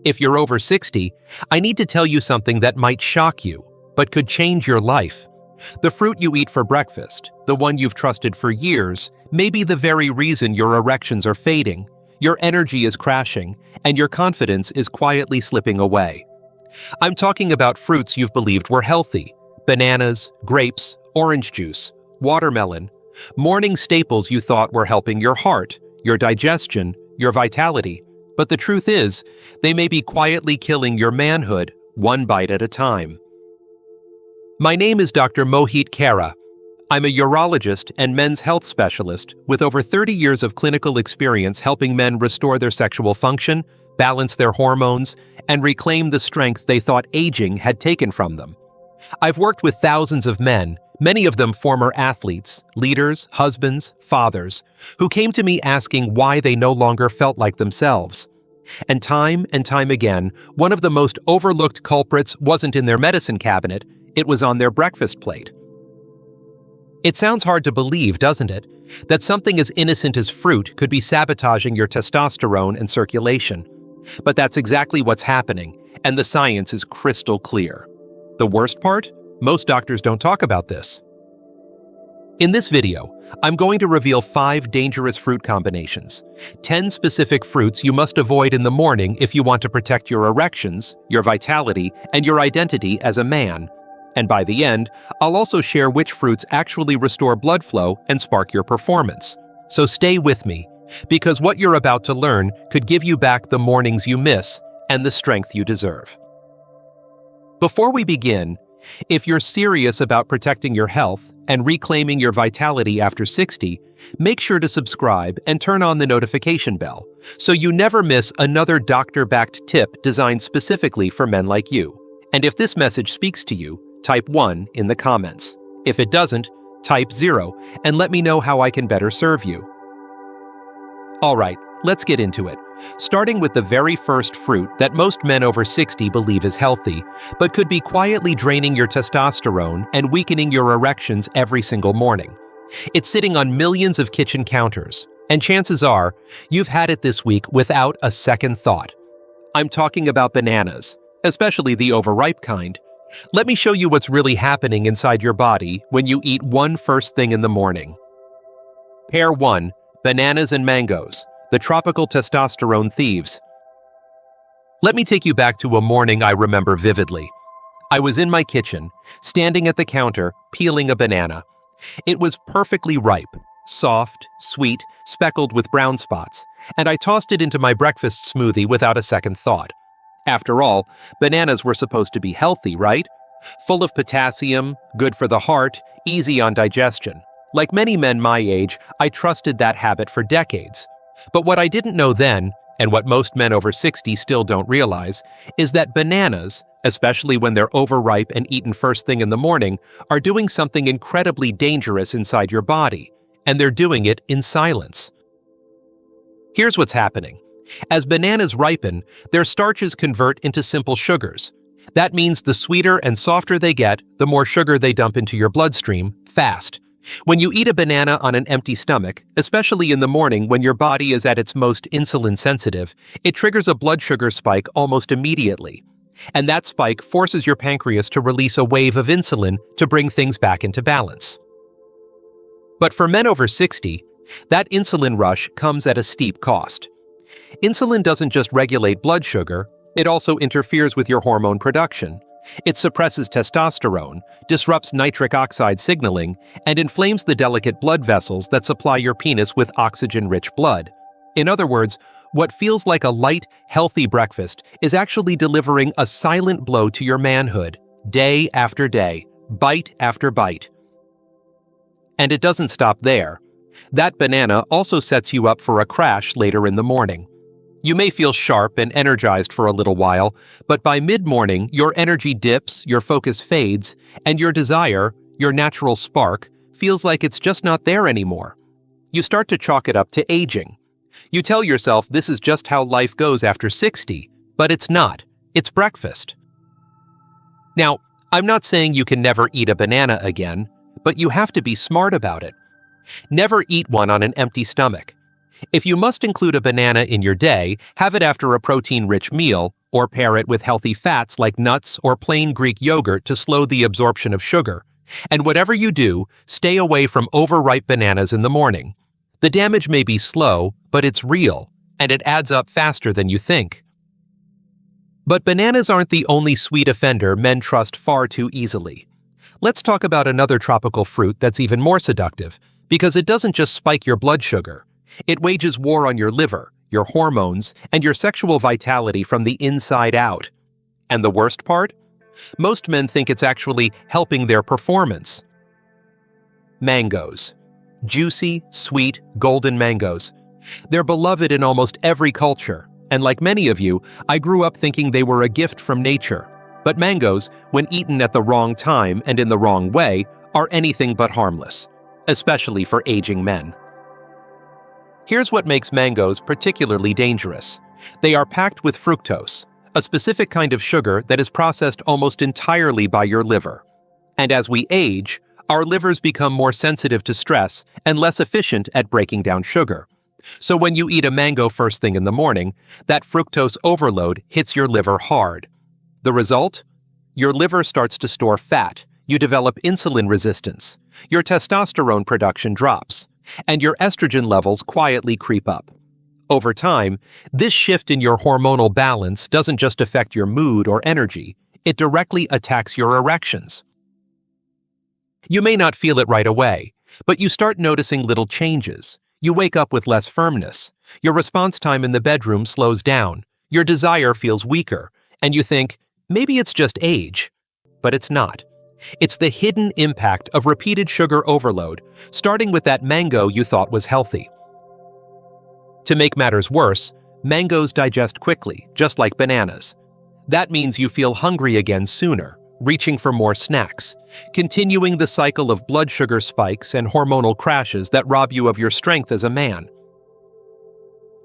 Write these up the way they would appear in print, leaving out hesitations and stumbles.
If you're over 60, I need to tell you something that might shock you, but could change your life. The fruit you eat for breakfast, the one you've trusted for years, may be the very reason your erections are fading, your energy is crashing, and your confidence is quietly slipping away. I'm talking about fruits you've believed were healthy: bananas, grapes, orange juice, watermelon, morning staples you thought were helping your heart, your digestion, your vitality. But the truth is, they may be quietly killing your manhood, one bite at a time. My name is Dr. Mohit Khera. I'm a urologist and men's health specialist with over 30 years of clinical experience helping men restore their sexual function, balance their hormones, and reclaim the strength they thought aging had taken from them. I've worked with thousands of men, many of them former athletes, leaders, husbands, fathers, who came to me asking why they no longer felt like themselves. And time again, one of the most overlooked culprits wasn't in their medicine cabinet, it was on their breakfast plate. It sounds hard to believe, doesn't it, that something as innocent as fruit could be sabotaging your testosterone and circulation. But that's exactly what's happening, and the science is crystal clear. The worst part? Most doctors don't talk about this. In this video, I'm going to reveal 5 dangerous fruit combinations, 10 specific fruits you must avoid in the morning if you want to protect your erections, your vitality, and your identity as a man. And by the end, I'll also share which fruits actually restore blood flow and spark your performance. So stay with me, because what you're about to learn could give you back the mornings you miss and the strength you deserve. Before we begin, if you're serious about protecting your health and reclaiming your vitality after 60, make sure to subscribe and turn on the notification bell so you never miss another doctor-backed tip designed specifically for men like you. And if this message speaks to you, type 1 in the comments. If it doesn't, type 0 and let me know how I can better serve you. All right, let's get into it. Starting with the very first fruit that most men over 60 believe is healthy, but could be quietly draining your testosterone and weakening your erections every single morning. It's sitting on millions of kitchen counters, and chances are you've had it this week without a second thought. I'm talking about bananas, especially the overripe kind. Let me show you what's really happening inside your body when you eat one first thing in the morning. Pair 1, bananas and mangoes, the tropical testosterone thieves. Let me take you back to a morning I remember vividly. I was in my kitchen, standing at the counter, peeling a banana. It was perfectly ripe, soft, sweet, speckled with brown spots, and I tossed it into my breakfast smoothie without a second thought. After all, bananas were supposed to be healthy, right? Full of potassium, good for the heart, easy on digestion. Like many men my age, I trusted that habit for decades. But what I didn't know then, and what most men over 60 still don't realize, is that bananas, especially when they're overripe and eaten first thing in the morning, are doing something incredibly dangerous inside your body, and they're doing it in silence. Here's what's happening. As bananas ripen, their starches convert into simple sugars. That means the sweeter and softer they get, the more sugar they dump into your bloodstream, fast. When you eat a banana on an empty stomach, especially in the morning when your body is at its most insulin sensitive, it triggers a blood sugar spike almost immediately. And that spike forces your pancreas to release a wave of insulin to bring things back into balance. But for men over 60, that insulin rush comes at a steep cost. Insulin doesn't just regulate blood sugar, it also interferes with your hormone production. It suppresses testosterone, disrupts nitric oxide signaling, and inflames the delicate blood vessels that supply your penis with oxygen-rich blood. In other words, what feels like a light, healthy breakfast is actually delivering a silent blow to your manhood, day after day, bite after bite. And it doesn't stop there. That banana also sets you up for a crash later in the morning. You may feel sharp and energized for a little while, but by mid-morning, your energy dips, your focus fades, and your desire, your natural spark, feels like it's just not there anymore. You start to chalk it up to aging. You tell yourself this is just how life goes after 60, but it's not. It's breakfast. Now, I'm not saying you can never eat a banana again, but you have to be smart about it. Never eat one on an empty stomach. If you must include a banana in your day, have it after a protein-rich meal, or pair it with healthy fats like nuts or plain Greek yogurt to slow the absorption of sugar. And whatever you do, stay away from overripe bananas in the morning. The damage may be slow, but it's real, and it adds up faster than you think. But bananas aren't the only sweet offender men trust far too easily. Let's talk about another tropical fruit that's even more seductive, because it doesn't just spike your blood sugar. It wages war on your liver, your hormones, and your sexual vitality from the inside out. And the worst part? Most men think it's actually helping their performance. Mangoes. Juicy, sweet, golden mangoes. They're beloved in almost every culture, and like many of you, I grew up thinking they were a gift from nature. But mangoes, when eaten at the wrong time and in the wrong way, are anything but harmless, especially for aging men. Here's what makes mangoes particularly dangerous. They are packed with fructose, a specific kind of sugar that is processed almost entirely by your liver. And as we age, our livers become more sensitive to stress and less efficient at breaking down sugar. So when you eat a mango first thing in the morning, that fructose overload hits your liver hard. The result? Your liver starts to store fat, you develop insulin resistance, your testosterone production drops, and your estrogen levels quietly creep up. Over time, this shift in your hormonal balance doesn't just affect your mood or energy, it directly attacks your erections. You may not feel it right away, but you start noticing little changes. You wake up with less firmness, your response time in the bedroom slows down, your desire feels weaker, and you think, maybe it's just age. But it's not. It's the hidden impact of repeated sugar overload, starting with that mango you thought was healthy. To make matters worse, mangoes digest quickly, just like bananas. That means you feel hungry again sooner, reaching for more snacks, continuing the cycle of blood sugar spikes and hormonal crashes that rob you of your strength as a man.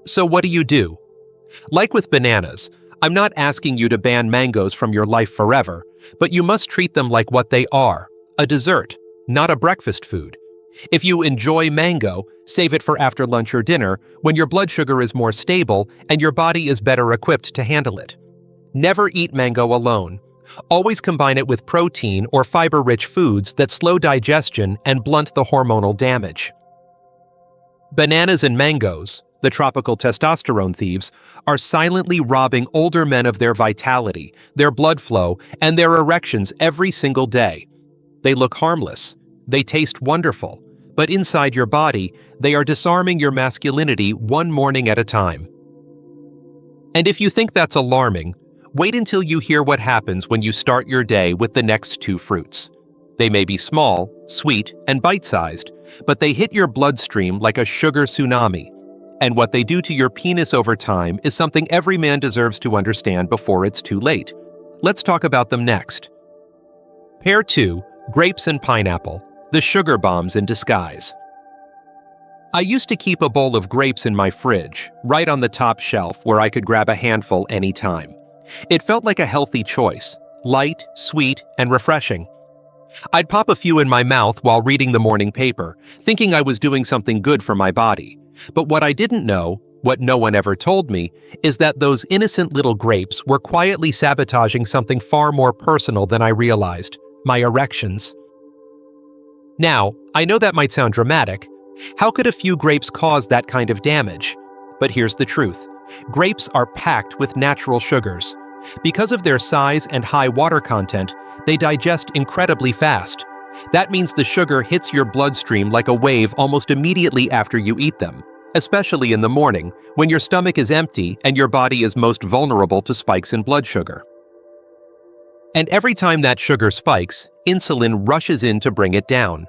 So what do? Like with bananas, I'm not asking you to ban mangoes from your life forever, but you must treat them like what they are, a dessert, not a breakfast food. If you enjoy mango, save it for after lunch or dinner when your blood sugar is more stable and your body is better equipped to handle it. Never eat mango alone. Always combine it with protein or fiber-rich foods that slow digestion and blunt the hormonal damage. Bananas and mangoes, the tropical testosterone thieves, are silently robbing older men of their vitality, their blood flow, and their erections every single day. They look harmless, they taste wonderful, but inside your body, they are disarming your masculinity one morning at a time. And if you think that's alarming, wait until you hear what happens when you start your day with the next two fruits. They may be small, sweet, and bite-sized, but they hit your bloodstream like a sugar tsunami. And what they do to your penis over time is something every man deserves to understand before it's too late. Let's talk about them next. Pair 2, grapes and pineapple, the sugar bombs in disguise. I used to keep a bowl of grapes in my fridge, right on the top shelf where I could grab a handful anytime. It felt like a healthy choice, light, sweet, and refreshing. I'd pop a few in my mouth while reading the morning paper, thinking I was doing something good for my body. But what I didn't know, what no one ever told me, is that those innocent little grapes were quietly sabotaging something far more personal than I realized: my erections. Now, I know that might sound dramatic. How could a few grapes cause that kind of damage? But here's the truth. Grapes are packed with natural sugars. Because of their size and high water content, they digest incredibly fast. That means the sugar hits your bloodstream like a wave almost immediately after you eat them, especially in the morning, when your stomach is empty and your body is most vulnerable to spikes in blood sugar. And every time that sugar spikes, insulin rushes in to bring it down.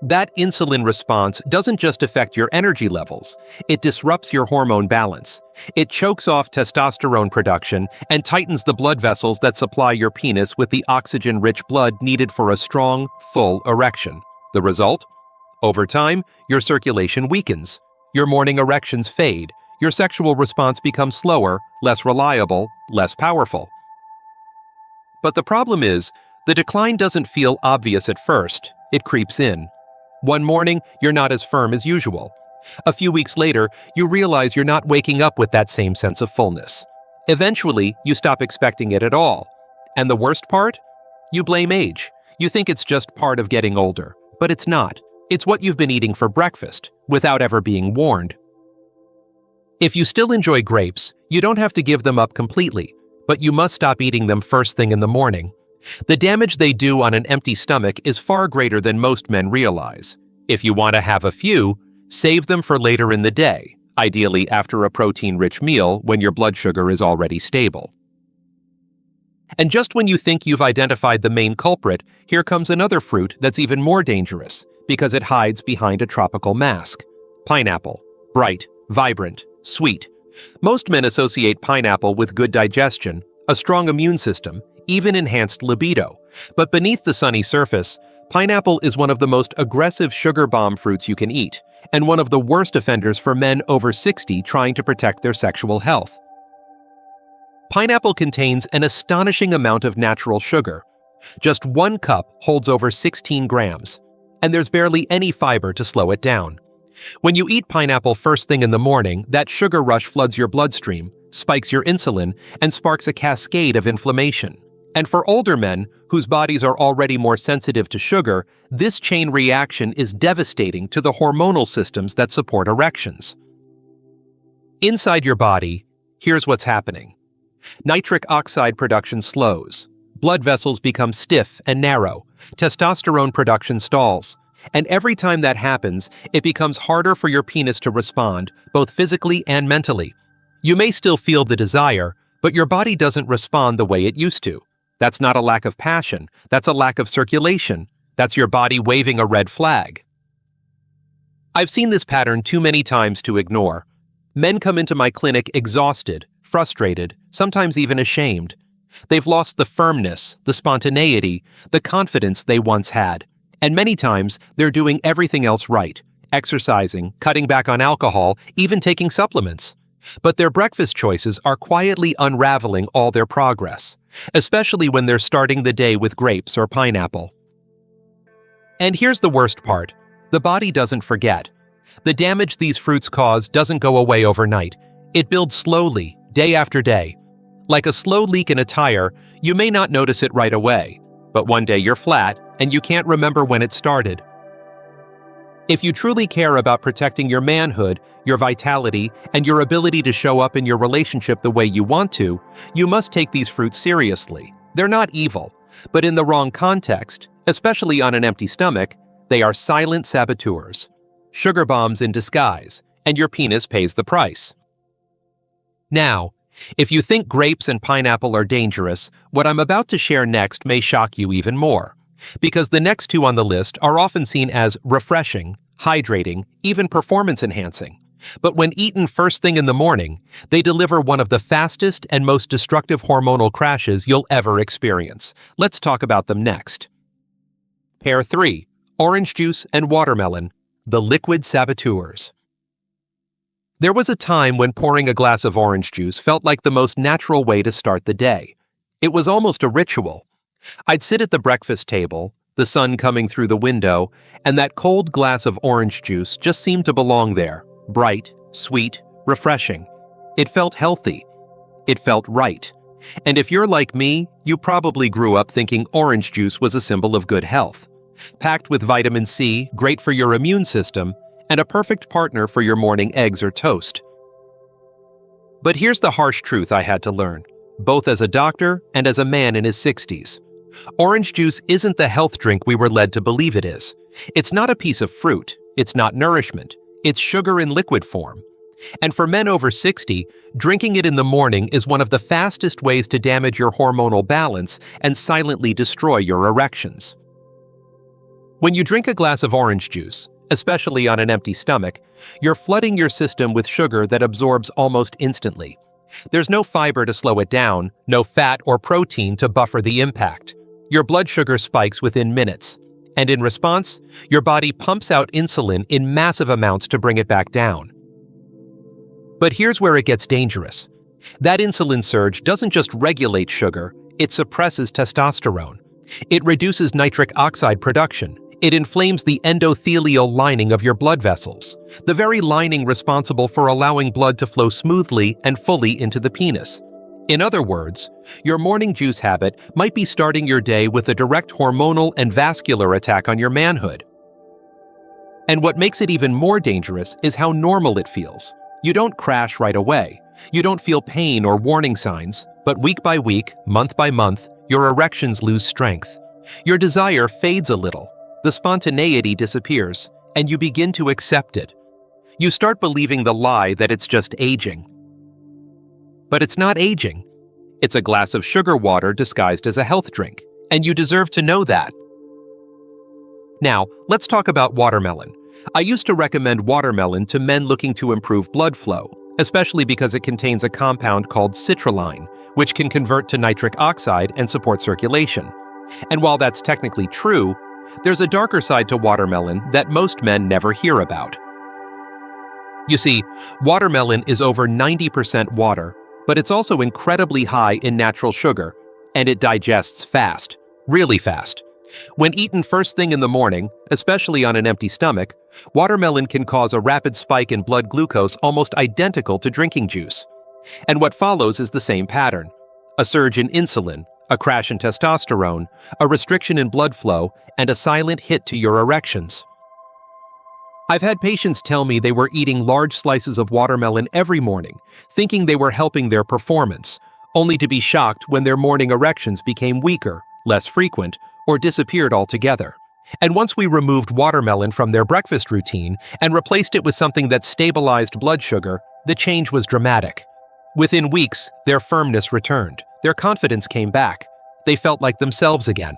That insulin response doesn't just affect your energy levels, it disrupts your hormone balance. It chokes off testosterone production and tightens the blood vessels that supply your penis with the oxygen-rich blood needed for a strong, full erection. The result? Over time, your circulation weakens. Your morning erections fade. Your sexual response becomes slower, less reliable, less powerful. But the problem is, the decline doesn't feel obvious at first. It creeps in. One morning, you're not as firm as usual. A few weeks later, you realize you're not waking up with that same sense of fullness. Eventually, you stop expecting it at all. And the worst part? You blame age. You think it's just part of getting older, but it's not. It's what you've been eating for breakfast, without ever being warned. If you still enjoy grapes, you don't have to give them up completely, but you must stop eating them first thing in the morning. The damage they do on an empty stomach is far greater than most men realize. If you want to have a few, save them for later in the day, ideally after a protein-rich meal when your blood sugar is already stable. And just when you think you've identified the main culprit, here comes another fruit that's even more dangerous, because it hides behind a tropical mask. Pineapple. Bright, vibrant, sweet. Most men associate pineapple with good digestion, a strong immune system, even enhanced libido. But beneath the sunny surface, pineapple is one of the most aggressive sugar bomb fruits you can eat, and one of the worst offenders for men over 60 trying to protect their sexual health. Pineapple contains an astonishing amount of natural sugar. Just 1 cup holds over 16 grams, and there's barely any fiber to slow it down. When you eat pineapple first thing in the morning, that sugar rush floods your bloodstream, spikes your insulin, and sparks a cascade of inflammation. And for older men, whose bodies are already more sensitive to sugar, this chain reaction is devastating to the hormonal systems that support erections. Inside your body, here's what's happening. Nitric oxide production slows. Blood vessels become stiff and narrow. Testosterone production stalls. And every time that happens, it becomes harder for your penis to respond, both physically and mentally. You may still feel the desire, but your body doesn't respond the way it used to. That's not a lack of passion. That's a lack of circulation. That's your body waving a red flag. I've seen this pattern too many times to ignore. Men come into my clinic exhausted, frustrated, sometimes even ashamed. They've lost the firmness, the spontaneity, the confidence they once had. And many times, they're doing everything else right, exercising, cutting back on alcohol, even taking supplements. But their breakfast choices are quietly unraveling all their progress, especially when they're starting the day with grapes or pineapple. And here's the worst part. The body doesn't forget. The damage these fruits cause doesn't go away overnight. It builds slowly, day after day. Like a slow leak in a tire, you may not notice it right away, but one day you're flat and you can't remember when it started. If you truly care about protecting your manhood, your vitality, and your ability to show up in your relationship the way you want to, you must take these fruits seriously. They're not evil, but in the wrong context, especially on an empty stomach, they are silent saboteurs. Sugar bombs in disguise, and your penis pays the price. Now, if you think grapes and pineapple are dangerous, what I'm about to share next may shock you even more. Because the next two on the list are often seen as refreshing, hydrating, even performance-enhancing. But when eaten first thing in the morning, they deliver one of the fastest and most destructive hormonal crashes you'll ever experience. Let's talk about them next. Pair 3. Orange juice and watermelon, the Liquid Saboteurs. There was a time when pouring a glass of orange juice felt like the most natural way to start the day. It was almost a ritual. I'd sit at the breakfast table, the sun coming through the window, and that cold glass of orange juice just seemed to belong there, bright, sweet, refreshing. It felt healthy. It felt right. And if you're like me, you probably grew up thinking orange juice was a symbol of good health. Packed with vitamin C, great for your immune system, and a perfect partner for your morning eggs or toast. But here's the harsh truth I had to learn, both as a doctor and as a man in his 60s. Orange juice isn't the health drink we were led to believe it is. It's not a piece of fruit. It's not nourishment. It's sugar in liquid form. And for men over 60, drinking it in the morning is one of the fastest ways to damage your hormonal balance and silently destroy your erections. When you drink a glass of orange juice, especially on an empty stomach, you're flooding your system with sugar that absorbs almost instantly. There's no fiber to slow it down, no fat or protein to buffer the impact. Your blood sugar spikes within minutes, and in response, your body pumps out insulin in massive amounts to bring it back down. But here's where it gets dangerous. That insulin surge doesn't just regulate sugar, it suppresses testosterone. It reduces nitric oxide production. It inflames the endothelial lining of your blood vessels, the very lining responsible for allowing blood to flow smoothly and fully into the penis. In other words, your morning juice habit might be starting your day with a direct hormonal and vascular attack on your manhood. And what makes it even more dangerous is how normal it feels. You don't crash right away. You don't feel pain or warning signs, but week by week, month by month, your erections lose strength. Your desire fades a little, the spontaneity disappears, and you begin to accept it. You start believing the lie that it's just aging. But it's not aging. It's a glass of sugar water disguised as a health drink, and you deserve to know that. Now, let's talk about watermelon. I used to recommend watermelon to men looking to improve blood flow, especially because it contains a compound called citrulline, which can convert to nitric oxide and support circulation. And while that's technically true, there's a darker side to watermelon that most men never hear about. You see, watermelon is over 90% water, but it's also incredibly high in natural sugar, and it digests fast, really fast. When eaten first thing in the morning, especially on an empty stomach, watermelon can cause a rapid spike in blood glucose almost identical to drinking juice. And what follows is the same pattern: a surge in insulin, a crash in testosterone, a restriction in blood flow, and a silent hit to your erections. I've had patients tell me they were eating large slices of watermelon every morning, thinking they were helping their performance, only to be shocked when their morning erections became weaker, less frequent, or disappeared altogether. And once we removed watermelon from their breakfast routine and replaced it with something that stabilized blood sugar, the change was dramatic. Within weeks, their firmness returned, their confidence came back, they felt like themselves again.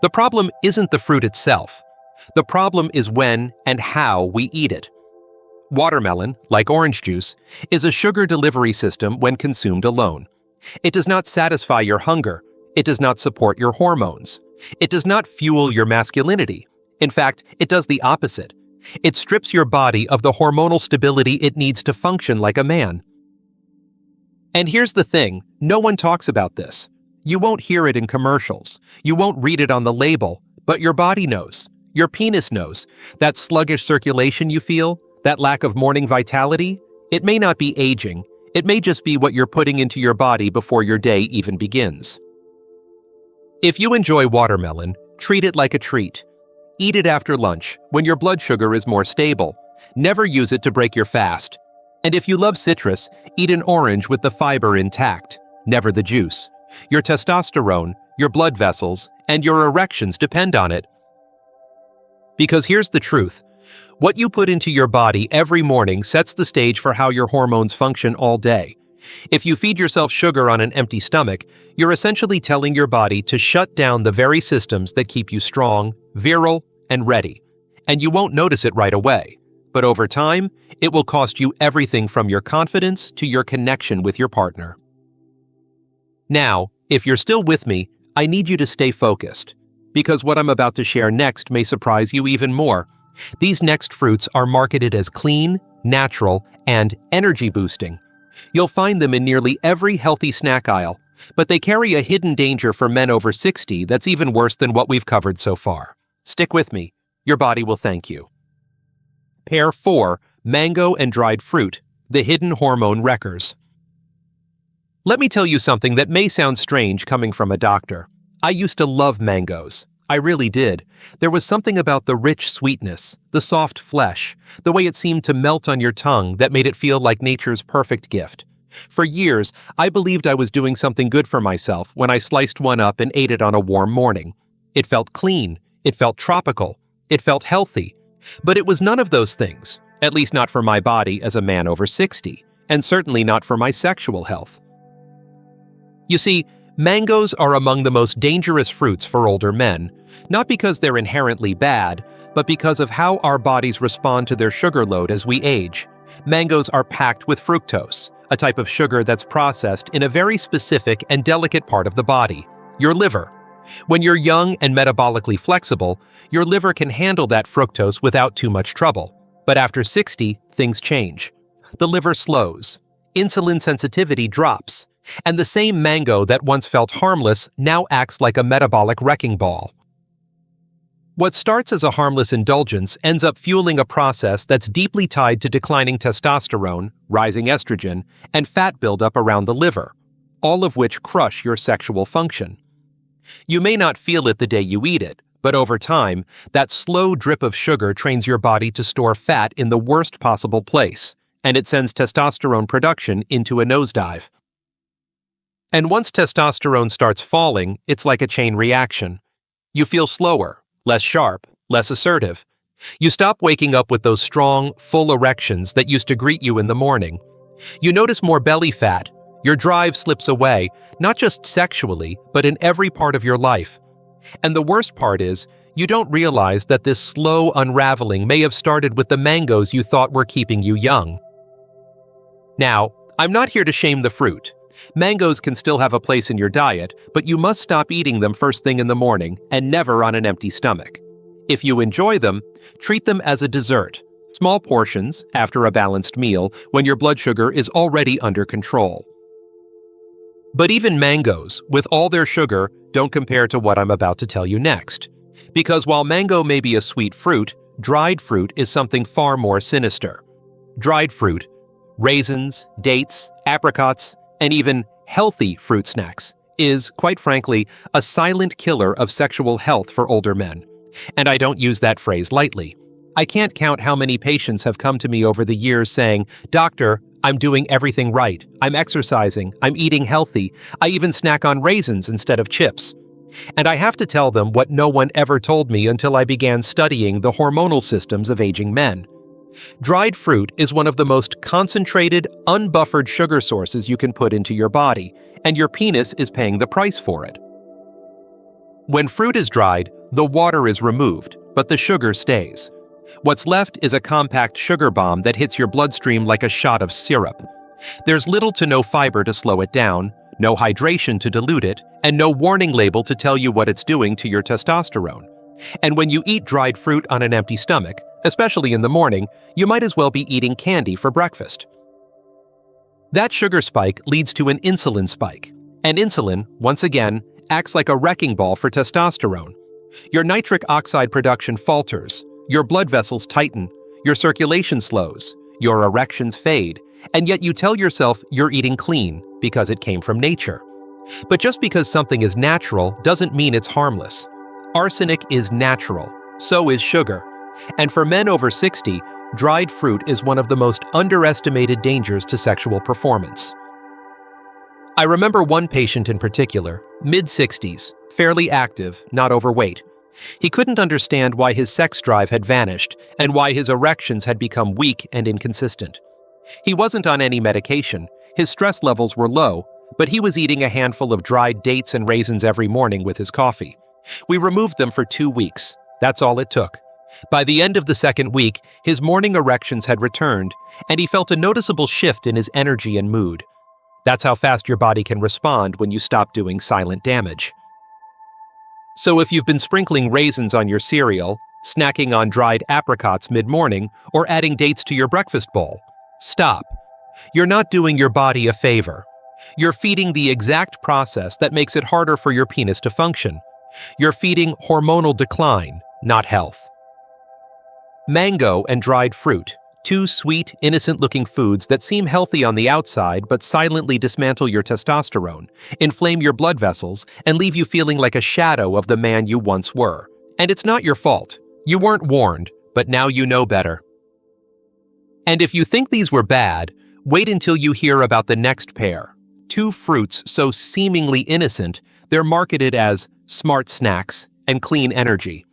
The problem isn't the fruit itself. The problem is when and how we eat it. Watermelon, like orange juice, is a sugar delivery system when consumed alone. It does not satisfy your hunger. It does not support your hormones. It does not fuel your masculinity. In fact, it does the opposite. It strips your body of the hormonal stability it needs to function like a man. And here's the thing, no one talks about this. You won't hear it in commercials. You won't read it on the label, but your body knows. Your penis knows. That sluggish circulation you feel, that lack of morning vitality, it may not be aging. It may just be what you're putting into your body before your day even begins. If you enjoy watermelon, treat it like a treat. Eat it after lunch, when your blood sugar is more stable. Never use it to break your fast. And if you love citrus, eat an orange with the fiber intact, never the juice. Your testosterone, your blood vessels, and your erections depend on it. Because here's the truth. What you put into your body every morning sets the stage for how your hormones function all day. If you feed yourself sugar on an empty stomach, you're essentially telling your body to shut down the very systems that keep you strong, virile, and ready. And you won't notice it right away. But over time, it will cost you everything from your confidence to your connection with your partner. Now, if you're still with me, I need you to stay focused, because what I'm about to share next may surprise you even more. These next fruits are marketed as clean, natural, and energy-boosting. You'll find them in nearly every healthy snack aisle, but they carry a hidden danger for men over 60 that's even worse than what we've covered so far. Stick with me. Your body will thank you. Pair 4, mango and dried fruit, the hidden hormone wreckers. Let me tell you something that may sound strange coming from a doctor. I used to love mangoes. I really did. There was something about the rich sweetness, the soft flesh, the way it seemed to melt on your tongue that made it feel like nature's perfect gift. For years, I believed I was doing something good for myself when I sliced one up and ate it on a warm morning. It felt clean, it felt tropical, it felt healthy. But it was none of those things, at least not for my body as a man over 60, and certainly not for my sexual health. You see, mangoes are among the most dangerous fruits for older men, not because they're inherently bad, but because of how our bodies respond to their sugar load as we age. Mangoes are packed with fructose, a type of sugar that's processed in a very specific and delicate part of the body, your liver. When you're young and metabolically flexible, your liver can handle that fructose without too much trouble. But after 60, things change. The liver slows, insulin sensitivity drops, and the same mango that once felt harmless now acts like a metabolic wrecking ball. What starts as a harmless indulgence ends up fueling a process that's deeply tied to declining testosterone, rising estrogen, and fat buildup around the liver, all of which crush your sexual function. You may not feel it the day you eat it, but over time, that slow drip of sugar trains your body to store fat in the worst possible place, and it sends testosterone production into a nosedive. And once testosterone starts falling, it's like a chain reaction. You feel slower, less sharp, less assertive. You stop waking up with those strong, full erections that used to greet you in the morning. You notice more belly fat. Your drive slips away, not just sexually, but in every part of your life. And the worst part is, you don't realize that this slow unraveling may have started with the mangoes you thought were keeping you young. Now, I'm not here to shame the fruit. Mangoes can still have a place in your diet, but you must stop eating them first thing in the morning and never on an empty stomach. If you enjoy them, treat them as a dessert, small portions after a balanced meal when your blood sugar is already under control. But even mangoes, with all their sugar, don't compare to what I'm about to tell you next. Because while mango may be a sweet fruit, dried fruit is something far more sinister. Dried fruit, raisins, dates, apricots, and even healthy fruit snacks, is, quite frankly, a silent killer of sexual health for older men. And I don't use that phrase lightly. I can't count how many patients have come to me over the years saying, "Doctor, I'm doing everything right. I'm exercising. I'm eating healthy. I even snack on raisins instead of chips." And I have to tell them what no one ever told me until I began studying the hormonal systems of aging men. Dried fruit is one of the most concentrated, unbuffered sugar sources you can put into your body, and your penis is paying the price for it. When fruit is dried, the water is removed, but the sugar stays. What's left is a compact sugar bomb that hits your bloodstream like a shot of syrup. There's little to no fiber to slow it down, no hydration to dilute it, and no warning label to tell you what it's doing to your testosterone. And when you eat dried fruit on an empty stomach, especially in the morning, you might as well be eating candy for breakfast. That sugar spike leads to an insulin spike, and insulin, once again, acts like a wrecking ball for testosterone. Your nitric oxide production falters, your blood vessels tighten, your circulation slows, your erections fade, and yet you tell yourself you're eating clean because it came from nature. But just because something is natural doesn't mean it's harmless. Arsenic is natural, so is sugar. And for men over 60, dried fruit is one of the most underestimated dangers to sexual performance. I remember one patient in particular, mid-60s, fairly active, not overweight. He couldn't understand why his sex drive had vanished and why his erections had become weak and inconsistent. He wasn't on any medication, his stress levels were low, but he was eating a handful of dried dates and raisins every morning with his coffee. We removed them for 2 weeks. That's all it took. By the end of the second week, his morning erections had returned, and he felt a noticeable shift in his energy and mood. That's how fast your body can respond when you stop doing silent damage. So if you've been sprinkling raisins on your cereal, snacking on dried apricots mid-morning, or adding dates to your breakfast bowl, stop. You're not doing your body a favor. You're feeding the exact process that makes it harder for your penis to function. You're feeding hormonal decline, not health. Mango and dried fruit, two sweet, innocent-looking foods that seem healthy on the outside but silently dismantle your testosterone, inflame your blood vessels, and leave you feeling like a shadow of the man you once were. And it's not your fault. You weren't warned, but now you know better. And if you think these were bad, wait until you hear about the next pair. Two fruits so seemingly innocent, they're marketed as smart snacks and clean energy.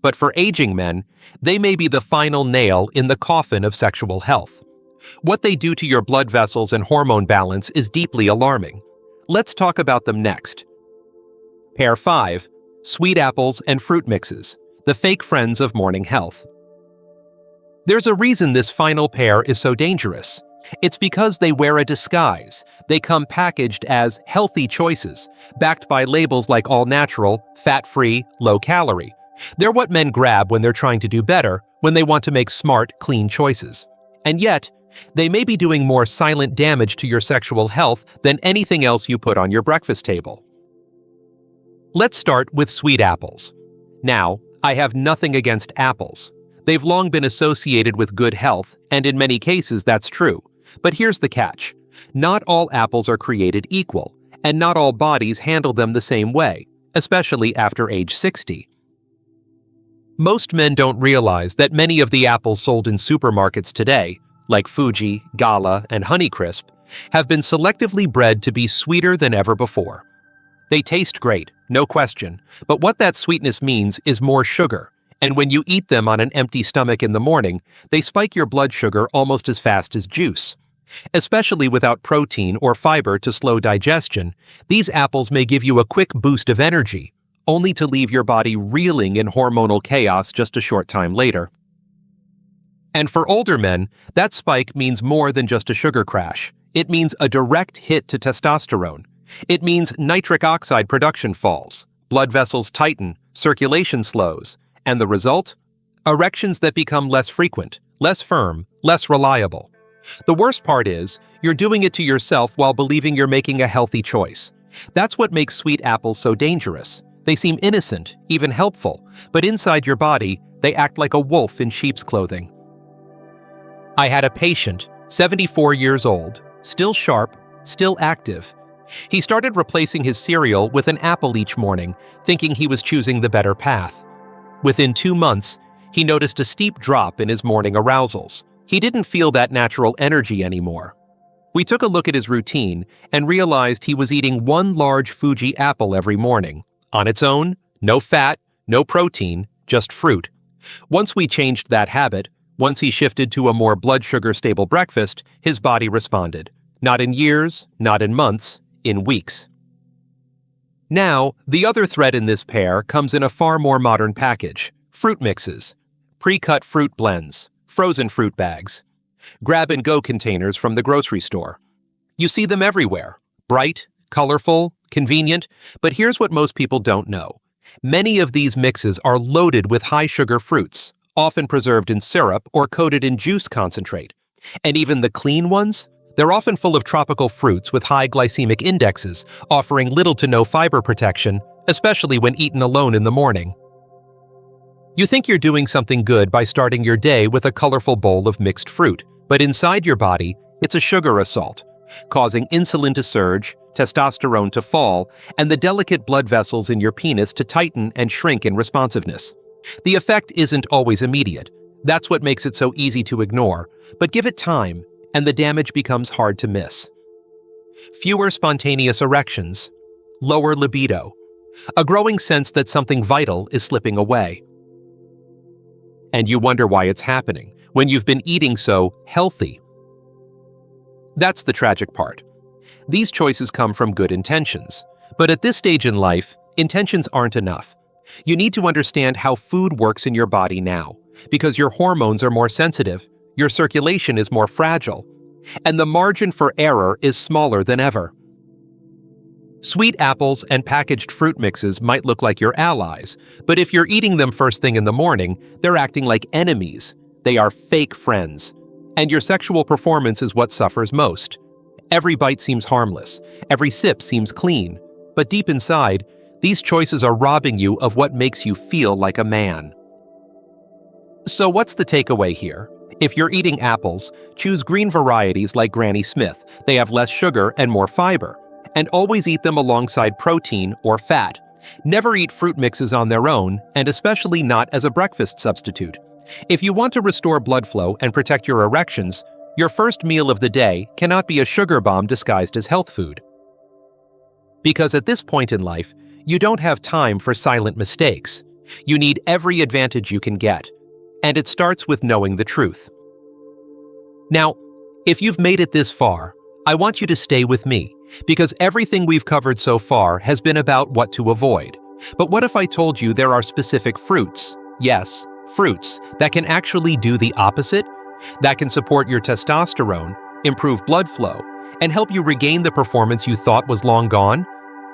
But for aging men, they may be the final nail in the coffin of sexual health. What they do to your blood vessels and hormone balance is deeply alarming. Let's talk about them next. Pair 5, sweet apples and fruit mixes, the fake friends of morning health. There's a reason this final pair is so dangerous. It's because they wear a disguise. They come packaged as healthy choices, backed by labels like all-natural, fat-free, low-calorie. They're what men grab when they're trying to do better, when they want to make smart, clean choices. And yet, they may be doing more silent damage to your sexual health than anything else you put on your breakfast table. Let's start with sweet apples. Now, I have nothing against apples. They've long been associated with good health, and in many cases that's true. But here's the catch. Not all apples are created equal, and not all bodies handle them the same way, especially after age 60. Most men don't realize that many of the apples sold in supermarkets today, like Fuji, Gala, and Honeycrisp, have been selectively bred to be sweeter than ever before. They taste great, no question, but what that sweetness means is more sugar, and when you eat them on an empty stomach in the morning, they spike your blood sugar almost as fast as juice. Especially without protein or fiber to slow digestion, these apples may give you a quick boost of energy, only to leave your body reeling in hormonal chaos just a short time later. And for older men, that spike means more than just a sugar crash. It means a direct hit to testosterone. It means nitric oxide production falls, blood vessels tighten, circulation slows, and the result? Erections that become less frequent, less firm, less reliable. The worst part is, you're doing it to yourself while believing you're making a healthy choice. That's what makes sweet apples so dangerous. They seem innocent, even helpful, but inside your body, they act like a wolf in sheep's clothing. I had a patient, 74 years old, still sharp, still active. He started replacing his cereal with an apple each morning, thinking he was choosing the better path. Within 2 months, he noticed a steep drop in his morning arousals. He didn't feel that natural energy anymore. We took a look at his routine and realized he was eating one large Fuji apple every morning. On its own, no fat, no protein, just fruit. Once we changed that habit, once he shifted to a more blood sugar stable breakfast, his body responded. Not in years, not in months, in weeks. Now, the other thread in this pair comes in a far more modern package. Fruit mixes, pre-cut fruit blends, frozen fruit bags, grab-and-go containers from the grocery store. You see them everywhere. Bright, colorful, convenient, but here's what most people don't know. Many of these mixes are loaded with high-sugar fruits, often preserved in syrup or coated in juice concentrate. And even the clean ones? They're often full of tropical fruits with high glycemic indexes, offering little to no fiber protection, especially when eaten alone in the morning. You think you're doing something good by starting your day with a colorful bowl of mixed fruit, but inside your body, it's a sugar assault, causing insulin to surge, testosterone to fall, and the delicate blood vessels in your penis to tighten and shrink in responsiveness. The effect isn't always immediate. That's what makes it so easy to ignore, but give it time, and the damage becomes hard to miss. Fewer spontaneous erections, lower libido, a growing sense that something vital is slipping away. And you wonder why it's happening, when you've been eating so healthy. That's the tragic part. These choices come from good intentions, but at this stage in life, intentions aren't enough. You need to understand how food works in your body now, because your hormones are more sensitive, your circulation is more fragile, and the margin for error is smaller than ever. Sweet apples and packaged fruit mixes might look like your allies, but if you're eating them first thing in the morning, they're acting like enemies. They are fake friends. And your sexual performance is what suffers most. Every bite seems harmless, every sip seems clean, but deep inside, these choices are robbing you of what makes you feel like a man. So what's the takeaway here? If you're eating apples, choose green varieties like Granny Smith. They have less sugar and more fiber. And always eat them alongside protein or fat. Never eat fruit mixes on their own, and especially not as a breakfast substitute. If you want to restore blood flow and protect your erections, your first meal of the day cannot be a sugar bomb disguised as health food. Because at this point in life, you don't have time for silent mistakes. You need every advantage you can get. And it starts with knowing the truth. Now, if you've made it this far, I want you to stay with me, because everything we've covered so far has been about what to avoid. But what if I told you there are specific fruits, yes, fruits, that can actually do the opposite? That can support your testosterone, improve blood flow, and help you regain the performance you thought was long gone?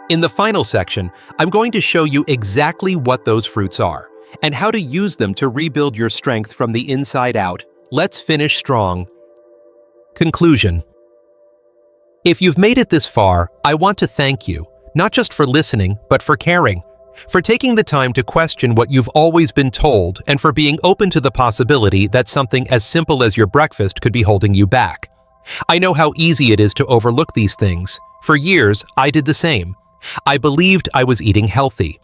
In the final section, I'm going to show you exactly what those fruits are, and how to use them to rebuild your strength from the inside out. Let's finish strong. Conclusion. If you've made it this far, I want to thank you, not just for listening, but for caring. for taking the time to question what you've always been told, and for being open to the possibility that something as simple as your breakfast could be holding you back. I know how easy it is to overlook these things. For years, I did the same. I believed I was eating healthy.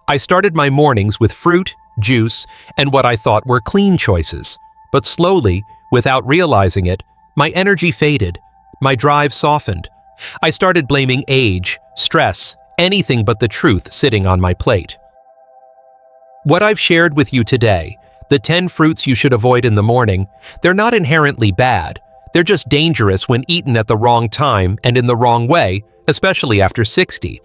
I started my mornings with fruit, juice, and what I thought were clean choices. But slowly, without realizing it, my energy faded. My drive softened. I started blaming age, stress, anything but the truth sitting on my plate. What I've shared with you today, the 10 fruits you should avoid in the morning, they're not inherently bad. They're just dangerous when eaten at the wrong time and in the wrong way, especially after 60.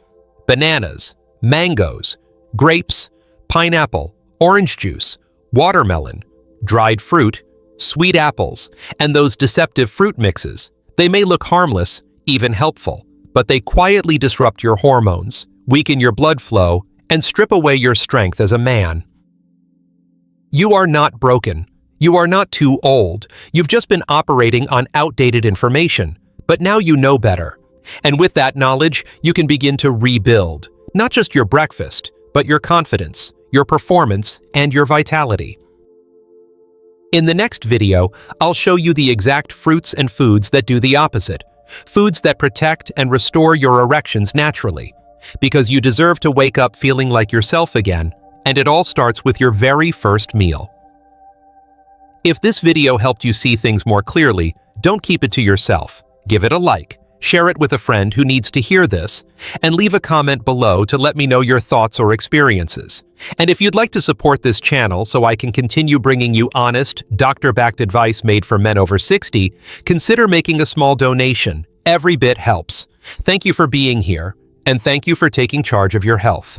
Bananas, mangoes, grapes, pineapple, orange juice, watermelon, dried fruit, sweet apples, and those deceptive fruit mixes. They may look harmless, even helpful, but they quietly disrupt your hormones, weaken your blood flow, and strip away your strength as a man. You are not broken. You are not too old. You've just been operating on outdated information, but now you know better. And with that knowledge, you can begin to rebuild, not just your breakfast, but your confidence, your performance, and your vitality. In the next video, I'll show you the exact fruits and foods that do the opposite. Foods that protect and restore your erections naturally, because you deserve to wake up feeling like yourself again, and it all starts with your very first meal. If this video helped you see things more clearly, don't keep it to yourself. Give it a like, share it with a friend who needs to hear this, and leave a comment below to let me know your thoughts or experiences. And if you'd like to support this channel so I can continue bringing you honest, doctor-backed advice made for men over 60, consider making a small donation. Every bit helps. Thank you for being here, and thank you for taking charge of your health.